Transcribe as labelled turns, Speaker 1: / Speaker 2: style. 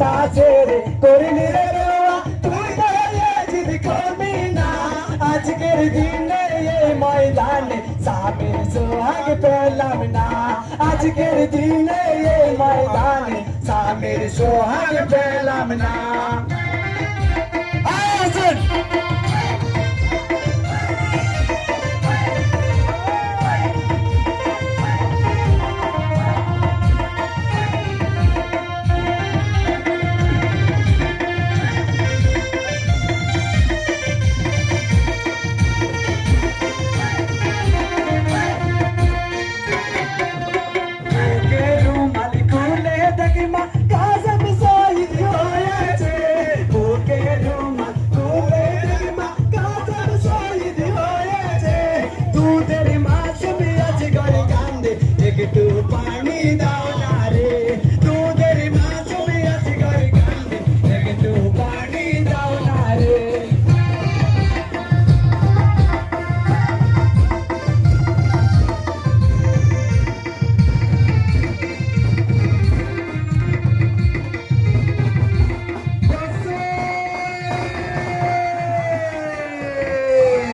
Speaker 1: না ছেড়ে করিনি রে দেওয়া তুই দাঁড়িয়ে যদি করবি না আজকের দিনে এই ময়দানে স্বামীর সোহাগ পেলাম না আজকের দিনে এই ময়দানে স্বামীর সোহাগ পেলাম না একটু পানি দাও